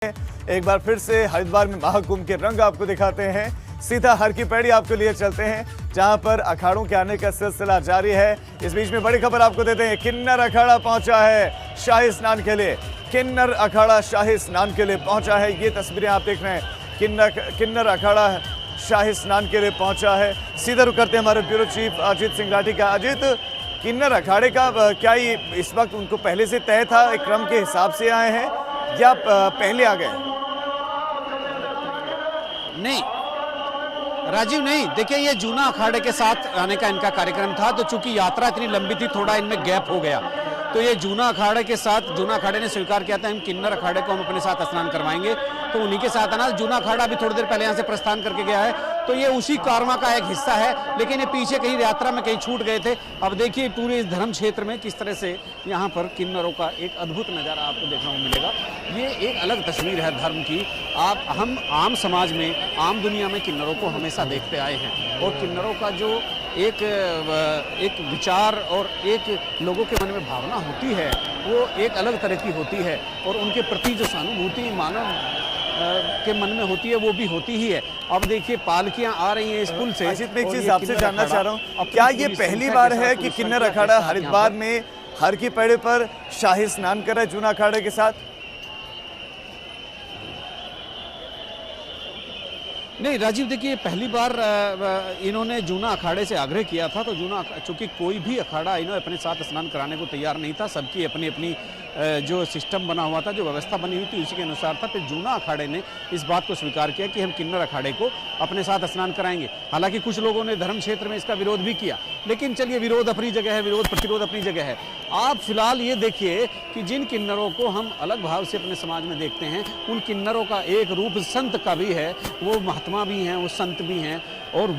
एक बार फिर से हरिद्वार में महाकुंभ के रंग आपको दिखाते हैं। सीधा हर की पैड़ी आपके लिए चलते हैं, जहां पर अखाड़ों के आने का सिलसिला जारी है। इस बीच में बड़ी खबर आपको देते हैं, किन्नर अखाड़ा पहुंचा है शाही स्नान के लिए। किन्नर अखाड़ा शाही स्नान के लिए पहुंचा है। ये तस्वीरें आप देख रहे हैं, किन्नर अखाड़ा शाही स्नान के लिए पहुंचा है। सीधा रुक करते हैं हमारे ब्यूरो चीफ अजीत सिंह राठी का। अजीत, किन्नर अखाड़े का क्या ये इस वक्त उनको पहले से तय था, एक क्रम के हिसाब से आए हैं या पहले आ गए? नहीं राजीव, नहीं। देखिए, ये जूना अखाड़े के साथ आने का इनका कार्यक्रम था, तो चूंकि यात्रा इतनी लंबी थी, थोड़ा इनमें गैप हो गया, तो ये जूना अखाड़े के साथ, जूना अखाड़े ने स्वीकार किया था हम किन्नर अखाड़े को हम अपने साथ स्नान करवाएंगे, तो उन्हीं के साथ आना। जूना अखाड़ा भी थोड़ी देर पहले यहाँ से प्रस्थान करके गया है, तो ये उसी कारवां का एक हिस्सा है। लेकिन ये पीछे कहीं यात्रा में कहीं छूट गए थे। अब देखिए पूरे इस धर्म क्षेत्र में किस तरह से यहाँ पर किन्नरों का एक अद्भुत नज़ारा आपको देखने को मिलेगा। ये एक अलग तस्वीर है धर्म की। हम आम समाज में, आम दुनिया में किन्नरों को हमेशा देखते आए हैं, और किन्नरों का जो एक विचार और एक लोगों के मन में भावना होती है, वो एक अलग तरह की होती है, और उनके प्रति जो सहानुभूति मानव के मन में होती है, वो भी होती ही है। अब देखिए पालकियां आ रही हैं इस पुल से। अजीत, मैं एक चीज आपसे जानना चाह रहा हूँ, क्या ये पहली बार है कि किन्नर अखाड़ा हरिद्वार में हर की पैड़ी पर शाही स्नान कर रहा है जूना अखाड़े के साथ? नहीं राजीव, देखिए पहली बार इन्होंने जूना अखाड़े से आग्रह किया था, तो चूंकि कोई भी अखाड़ा इन्होंने अपने साथ स्नान कराने को तैयार नहीं था। सबकी अपनी अपनी जो सिस्टम बना हुआ था, जो व्यवस्था बनी हुई थी, उसी के अनुसार था। फिर जूना अखाड़े ने इस बात को स्वीकार किया कि हम किन्नर अखाड़े को अपने साथ स्नान कराएंगे। हालांकि कुछ लोगों ने धर्म क्षेत्र में इसका विरोध भी किया, लेकिन चलिए, विरोध अपनी जगह है, विरोध प्रतिरोध अपनी जगह है। आप फिलहाल ये देखिए कि जिन किन्नरों को हम अलग भाव से अपने समाज में देखते हैं, उन किन्नरों का एक रूप संत का भी है। वो महात्मा भी हैं, वो संत भी हैं, और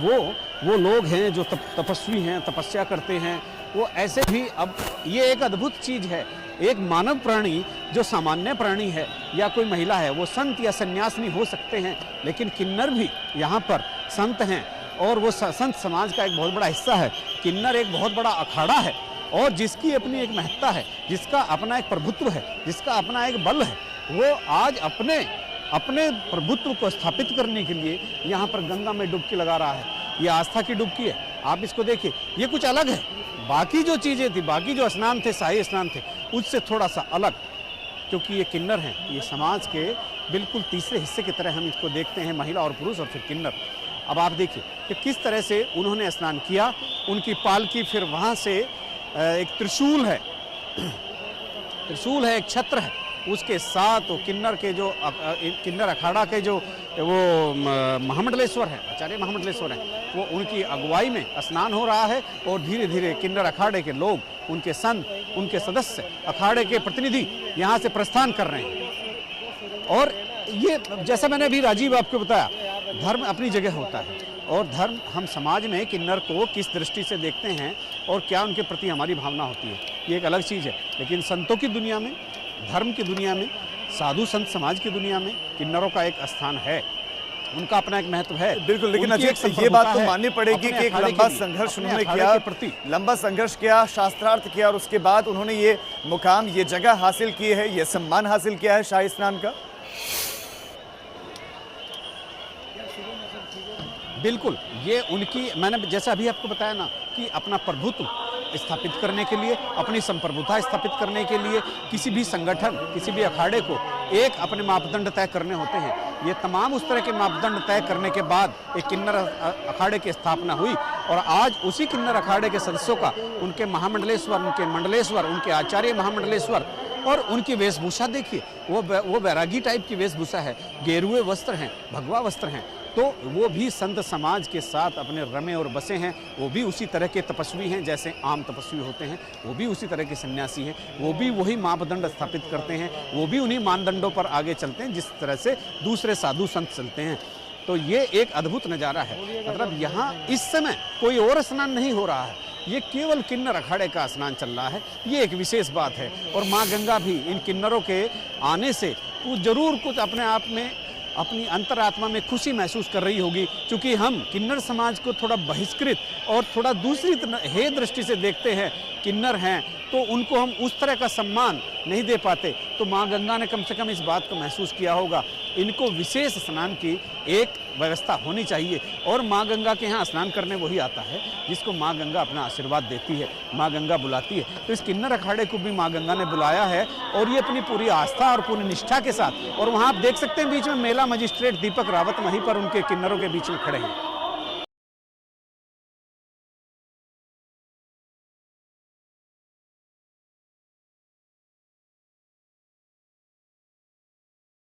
वो लोग हैं जो तपस्वी हैं, तपस्या करते हैं। वो ऐसे भी, अब ये एक अद्भुत चीज़ है। एक मानव प्राणी जो सामान्य प्राणी है या कोई महिला है, वो संत या सन्यासिनी हो सकते हैं, लेकिन किन्नर भी यहाँ पर संत हैं, और वो संत समाज का एक बहुत बड़ा हिस्सा है। किन्नर एक बहुत बड़ा अखाड़ा है, और जिसकी अपनी एक महत्ता है, जिसका अपना एक प्रभुत्व है, जिसका अपना एक बल है। वो आज अपने प्रभुत्व को स्थापित करने के लिए यहाँ पर गंगा में डुबकी लगा रहा है। ये आस्था की डुबकी है। आप इसको देखिए, ये कुछ अलग है। बाकी जो चीज़ें थी, बाकी जो स्नान थे, शाही स्नान थे, उससे थोड़ा सा अलग, क्योंकि ये किन्नर हैं। ये समाज के बिल्कुल तीसरे हिस्से की तरह हम इसको देखते हैं, महिला और पुरुष और फिर किन्नर। अब आप देखिए कि किस तरह से उन्होंने स्नान किया। उनकी पालकी, फिर वहाँ से एक त्रिशूल है, एक छत्र है, उसके साथ वो किन्नर के जो किन्नर अखाड़ा के जो वो महामंडलेश्वर है, आचार्य महामंडलेश्वर हैं, वो उनकी अगुवाई में स्नान हो रहा है। और धीरे धीरे किन्नर अखाड़े के लोग, उनके संत, उनके सदस्य, अखाड़े के प्रतिनिधि यहाँ से प्रस्थान कर रहे हैं। और ये, जैसा मैंने अभी राजीव आपको बताया, धर्म अपनी जगह होता है, और धर्म, हम समाज में किन्नर को किस दृष्टि से देखते हैं और क्या उनके प्रति हमारी भावना होती है, ये एक अलग चीज़ है। लेकिन संतों की दुनिया में, धर्म की दुनिया में, साधु संत समाज की दुनिया में किन्नरों का एक स्थान है, उनका अपना एक महत्व है। बिल्कुल, लेकिन अजीत, ये बात तो माननी पड़ेगी कि एक लंबा संघर्ष उन्होंने किया, लंबा संघर्ष किया, शास्त्रार्थ किया, और उसके बाद उन्होंने ये मुकाम, ये जगह हासिल की है, ये सम्मान हासिल किया है शाही स्नान का। बिल्कुल, ये उनकी, मैंने जैसा अभी आपको बताया ना, कि अपना प्रभुत्व स्थापित करने के लिए, अपनी संप्रभुता स्थापित करने के लिए, किसी भी संगठन, किसी भी अखाड़े को एक अपने मापदंड तय करने होते हैं। ये तमाम उस तरह के मापदंड तय करने के बाद एक किन्नर अखाड़े की स्थापना हुई, और आज उसी किन्नर अखाड़े के सदस्यों का, उनके महामंडलेश्वर, उनके मंडलेश्वर, उनके आचार्य महामंडलेश्वर, और उनकी वेशभूषा देखिए, वो बैरागी टाइप की वेशभूषा है, गेरुए वस्त्र हैं, भगवा वस्त्र हैं। तो वो भी संत समाज के साथ अपने रमे और बसे हैं। वो भी उसी तरह के तपस्वी हैं जैसे आम तपस्वी होते हैं, वो भी उसी तरह के सन्यासी हैं, वो भी वही मापदंड स्थापित करते हैं, वो भी उन्हीं मानदंडों पर आगे चलते हैं जिस तरह से दूसरे साधु संत चलते हैं। तो ये एक अद्भुत नज़ारा है। मतलब यहाँ इस समय कोई और स्नान नहीं हो रहा है, ये केवल किन्नर अखाड़े का स्नान चल रहा है। ये एक विशेष बात है, और माँ गंगा भी इन किन्नरों के आने से वो जरूर कुछ अपने आप में, अपनी अंतरात्मा में खुशी महसूस कर रही होगी, क्योंकि हम किन्नर समाज को थोड़ा बहिष्कृत और थोड़ा दूसरी हे दृष्टि से देखते हैं। किन्नर हैं तो उनको हम उस तरह का सम्मान नहीं दे पाते, तो तो माँ गंगा ने कम से कम इस बात को महसूस किया होगा, इनको विशेष स्नान की एक व्यवस्था होनी चाहिए। और माँ गंगा के यहाँ स्नान करने वही आता है जिसको माँ गंगा अपना आशीर्वाद देती है, माँ गंगा बुलाती है। तो इस किन्नर अखाड़े को भी माँ गंगा ने बुलाया है और ये अपनी पूरी आस्था और पूरी निष्ठा के साथ, और वहाँ आप देख सकते हैं बीच में मेला मजिस्ट्रेट दीपक रावत वहीं पर उनके किन्नरों के बीच में खड़े हैं।